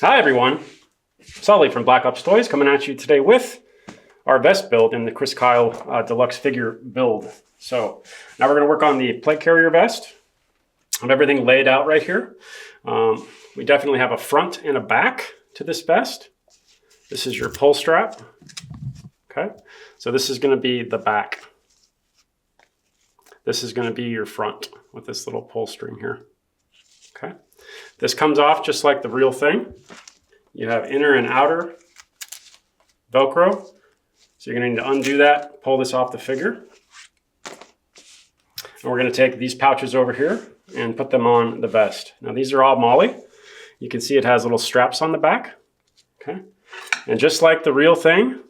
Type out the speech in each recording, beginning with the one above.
Hi everyone, Sully from Black Ops Toys coming at you today with our vest build in the Chris Kyle Deluxe figure build. So now we're going to work on the plate carrier vest. I have everything laid out right here. We definitely have a front and a back to this vest. This is your pull strap. Okay, so this is going to be the back. This is going to be your front with this little pull string here. Okay, this comes off just like the real thing. You have inner and outer Velcro. So you're going to need to undo that, pull this off the figure. And we're going to take these pouches over here and put them on the vest. Now these are all Molly. You can see it has little straps on the back. Okay, and just like the real thing,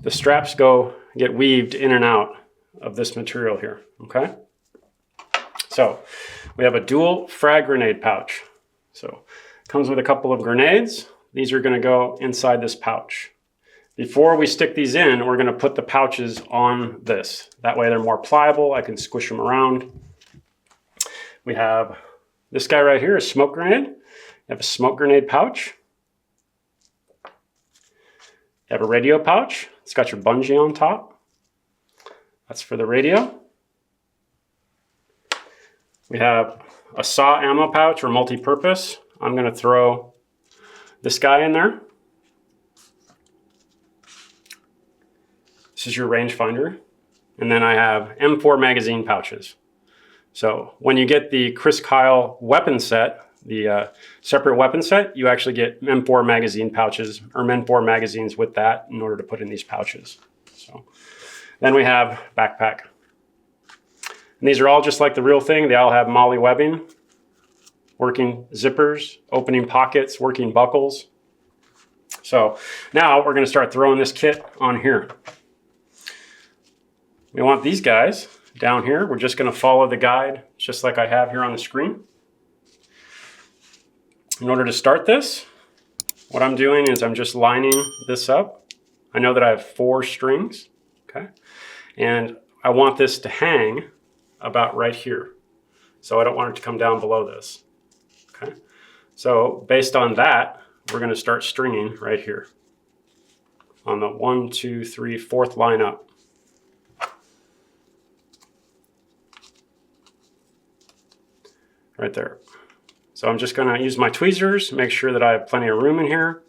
the straps get weaved in and out of this material here. Okay, so we have a dual frag grenade pouch. So it comes with a couple of grenades. These are going to go inside this pouch. Before we stick these in, we're going to put the pouches on this. That way they're more pliable. I can squish them around. We have this guy right here, a smoke grenade. You have a smoke grenade pouch. You have a radio pouch. It's got your bungee on top. That's for the radio. We have a saw ammo pouch or multi-purpose. I'm going to throw this guy in there. This is your rangefinder. And then I have M4 magazine pouches. So when you get the Chris Kyle weapon set, the separate weapon set, you actually get M4 magazine pouches or M4 magazines with that in order to put in these pouches. So then we have backpack. And these are all just like the real thing. They all have Molly webbing, working zippers, opening pockets, working buckles. So now we're going to start throwing this kit on here. We want these guys down here. We're just going to follow the guide just like I have here on the screen. In order to start this, what I'm doing is I'm just lining this up. I know that I have 4 strings, okay? And I want this to hang about right here. So I don't want it to come down below this, okay? So based on that, we're going to start stringing right here on the 1, 2, 3, 4th line up. Right there. So I'm just going to use my tweezers, make sure that I have plenty of room in here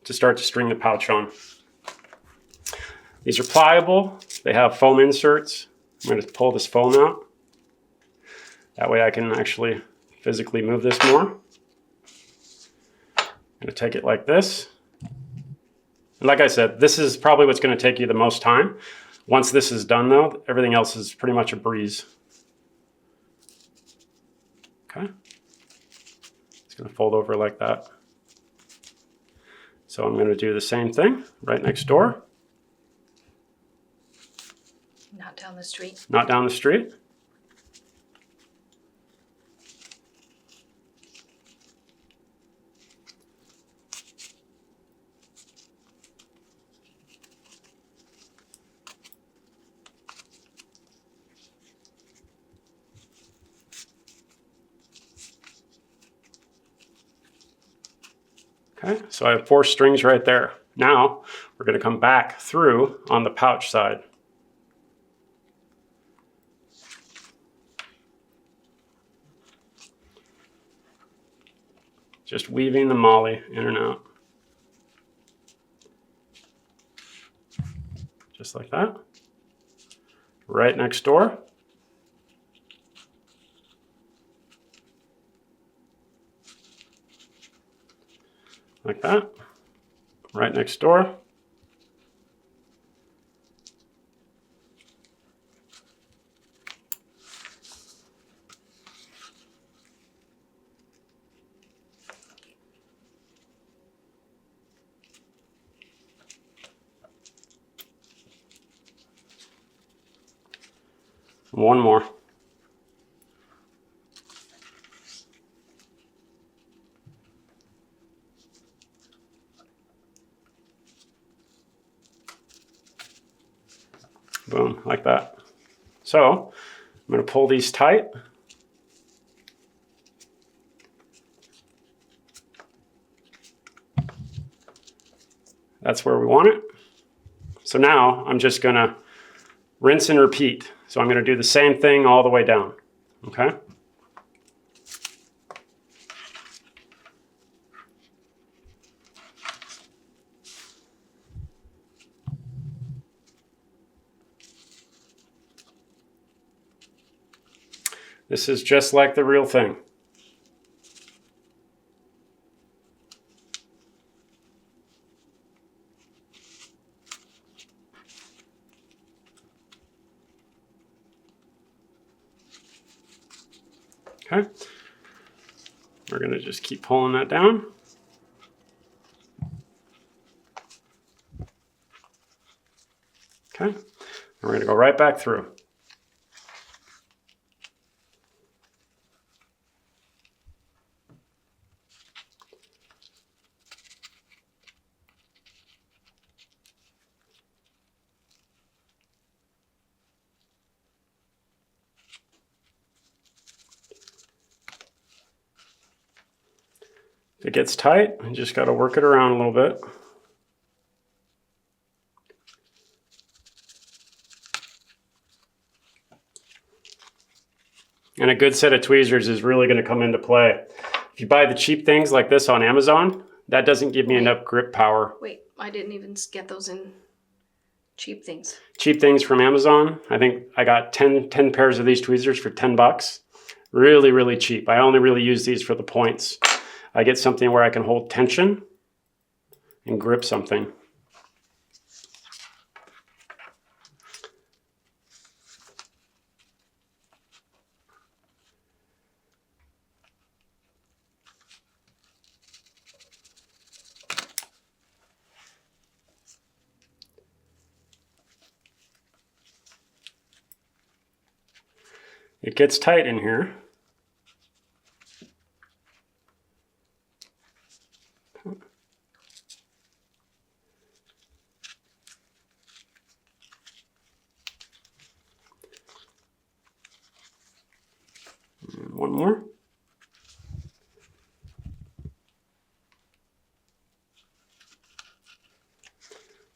to start to string the pouch on. These are pliable. They have foam inserts. I'm going to pull this foam out. That way I can actually physically move this more. I'm going to take it like this. And like I said, this is probably what's going to take you the most time. Once this is done though, everything else is pretty much a breeze. Okay. It's going to fold over like that. So I'm going to do the same thing right next door. Not down the street. Not down the street. Okay, so I have 4 strings right there. Now we're going to come back through on the pouch side. Just weaving the Molly in and out. Just like that. Right next door. Like that. Right next door. One more. Boom, like that. So I'm going to pull these tight. That's where we want it. So now I'm just going to rinse and repeat. So I'm going to do the same thing all the way down. Okay? This is just like the real thing. Okay, we're going to just keep pulling that down. Okay, and we're going to go right back through. If it gets tight, you just got to work it around a little bit. And a good set of tweezers is really going to come into play. If you buy the cheap things like this on Amazon, that doesn't give me enough grip power. Wait, I didn't even get those in cheap things. Cheap things from Amazon. I think I got 10 pairs of these tweezers for 10 bucks. Really, really cheap. I only really use these for the points. I get something where I can hold tension and grip something. It gets tight in here. And one more.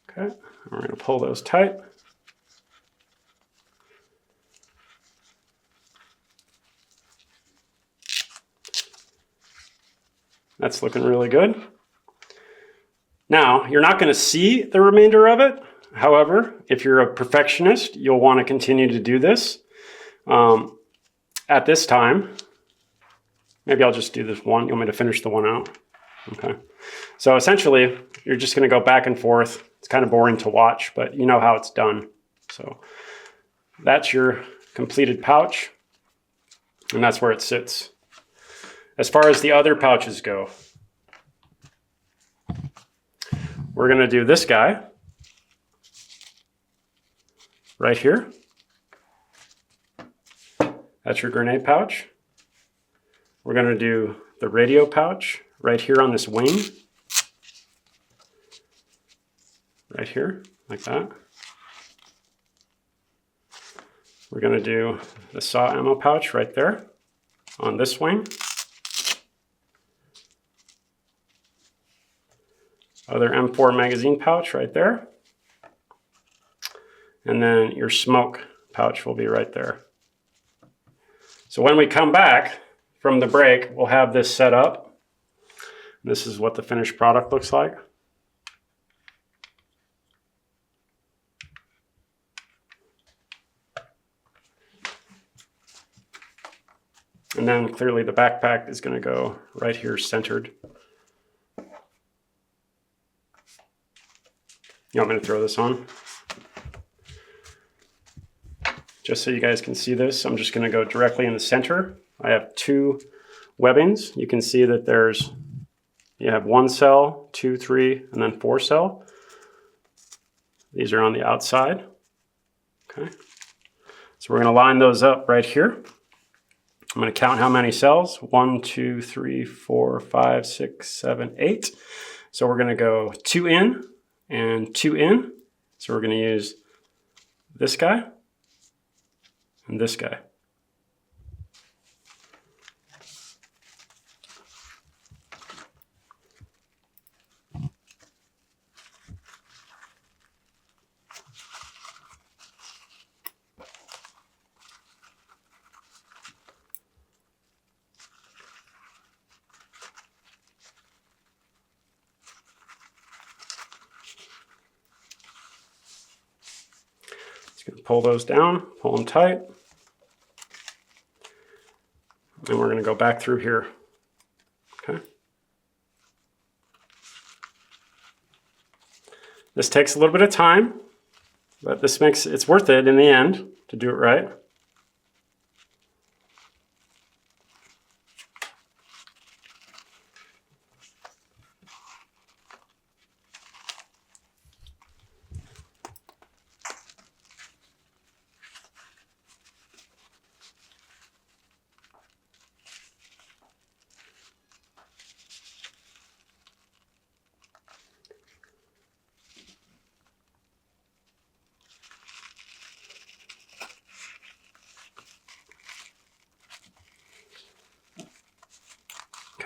Okay, we're going to pull those tight. That's looking really good. Now, you're not going to see the remainder of it. However, if you're a perfectionist, you'll want to continue to do this. At this time, maybe I'll just do this one. You want me to finish the one out? Okay. So essentially, you're just going to go back and forth. It's kind of boring to watch, but you know how it's done. So that's your completed pouch, and that's where it sits. As far as the other pouches go, we're going to do this guy right here. That's your grenade pouch. We're going to do the radio pouch right here on this wing. Right here, like that. We're going to do the saw ammo pouch right there on this wing. Other M4 magazine pouch right there. And then your smoke pouch will be right there. So when we come back from the break, we'll have this set up. This is what the finished product looks like. And then clearly the backpack is going to go right here centered. You want me to throw this on? Just so you guys can see this, I'm just going to go directly in the center. I have two webbings. You can see that you have 1 cell, 2, 3, and then 4 cell. These are on the outside. Okay. So we're going to line those up right here. I'm going to count how many cells. 1, 2, 3, 4, 5, 6, 7, 8. So we're going to go 2 in and 2 in. So we're going to use this guy and this guy. Pull those down, pull them tight. And we're going to go back through here. Okay. This takes a little bit of time, but it's worth it in the end to do it right.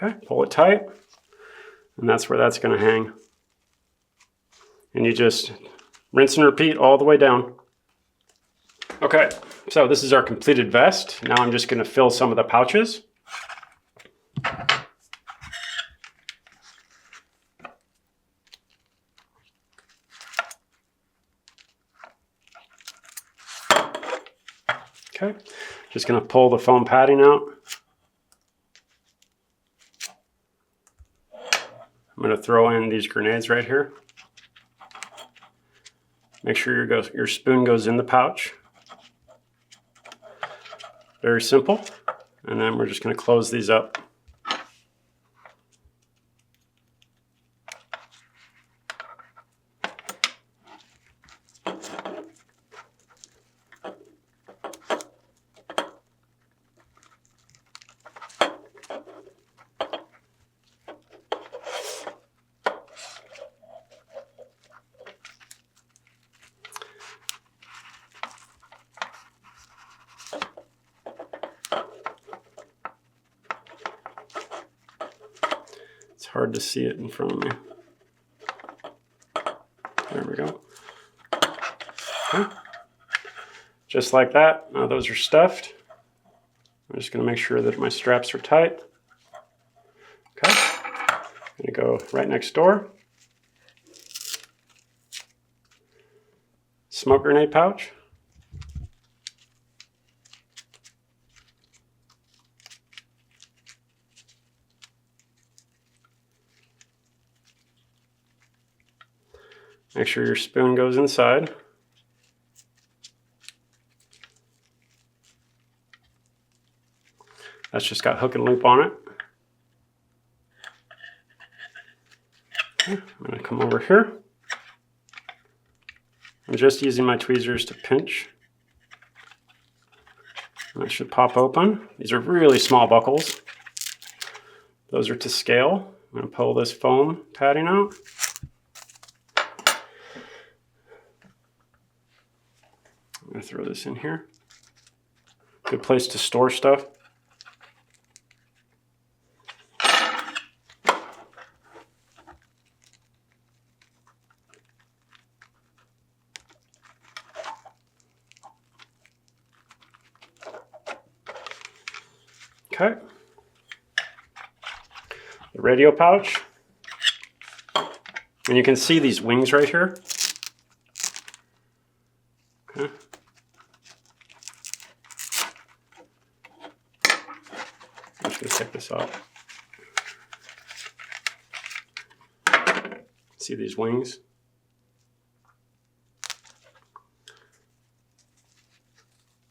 Okay, pull it tight, and that's where that's going to hang. And you just rinse and repeat all the way down. Okay, so this is our completed vest. Now I'm just going to fill some of the pouches. Okay, just going to pull the foam padding out. I'm going to throw in these grenades right here. Make sure your spoon goes in the pouch. Very simple. And then we're just going to close these up. It's hard to see it in front of me. There we go. Okay. Just like that. Now those are stuffed. I'm just going to make sure that my straps are tight. Okay. I'm going to go right next door. Smoke grenade pouch. Make sure your spoon goes inside. That's just got hook and loop on it. Okay, I'm going to come over here. I'm just using my tweezers to pinch. And that should pop open. These are really small buckles. Those are to scale. I'm going to pull this foam padding out. I'm going to throw this in here. Good place to store stuff. Okay. The radio pouch. And you can see these wings right here. Okay. I'm just going to take this off. See these wings?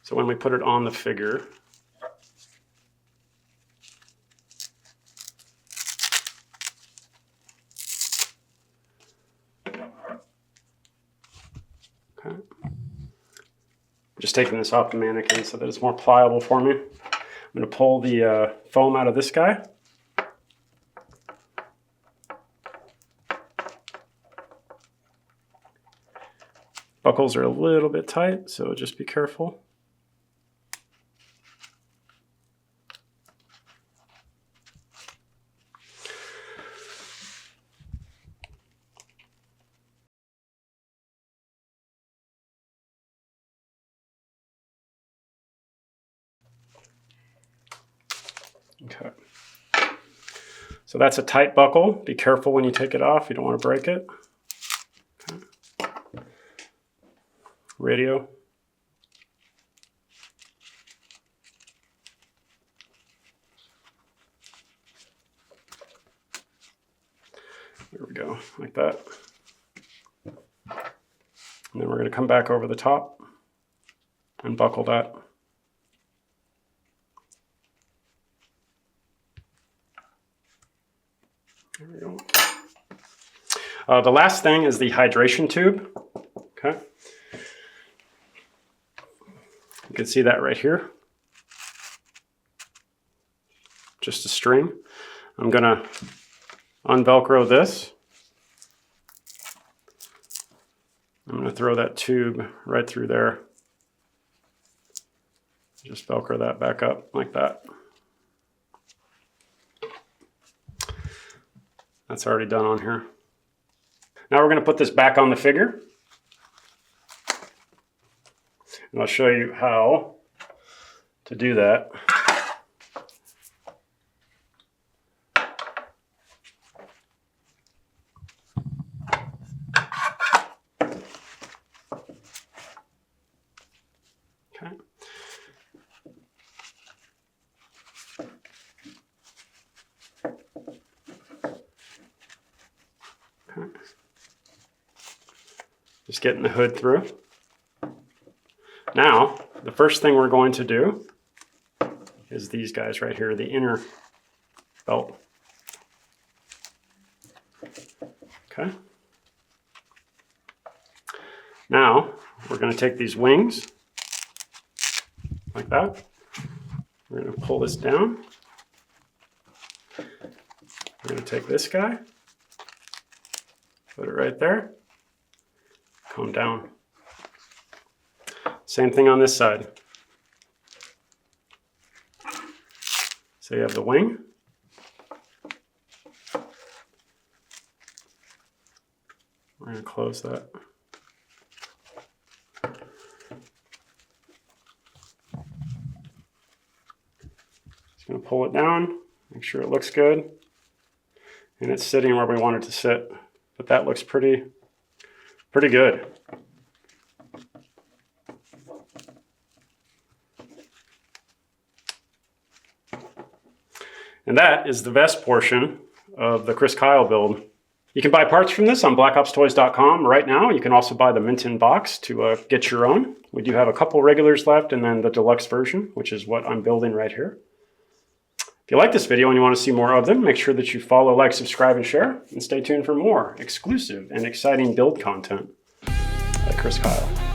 So when we put it on the figure, okay. Just taking this off the mannequin so that it's more pliable for me. I'm going to pull the foam out of this guy. Buckles are a little bit tight, so just be careful. Okay. So that's a tight buckle. Be careful when you take it off. You don't want to break it. Okay. Radio. There we go, like that. And then we're going to come back over the top and buckle that. There we go. The last thing is the hydration tube. Okay. You can see that right here. Just a string. I'm going to unvelcro this. I'm going to throw that tube right through there. Just Velcro that back up like that. That's already done on here. Now we're going to put this back on the figure. And I'll show you how to do that. Okay. Okay. Just getting the hood through. Now, the first thing we're going to do is these guys right here, the inner belt. Okay. Now, we're going to take these wings like that. We're going to pull this down. We're going to take this guy, put it right there, come down. Same thing on this side. So you have the wing. We're going to close that. Just going to pull it down, make sure it looks good. And it's sitting where we want it to sit. But that looks pretty good. And that is the vest portion of the Chris Kyle build. You can buy parts from this on blackopstoys.com right now. You can also buy the mint-in box to get your own. We do have a couple regulars left and then the deluxe version, which is what I'm building right here. If you like this video and you want to see more of them, make sure that you follow, like, subscribe, and share. And stay tuned for more exclusive and exciting build content by Chris Kyle.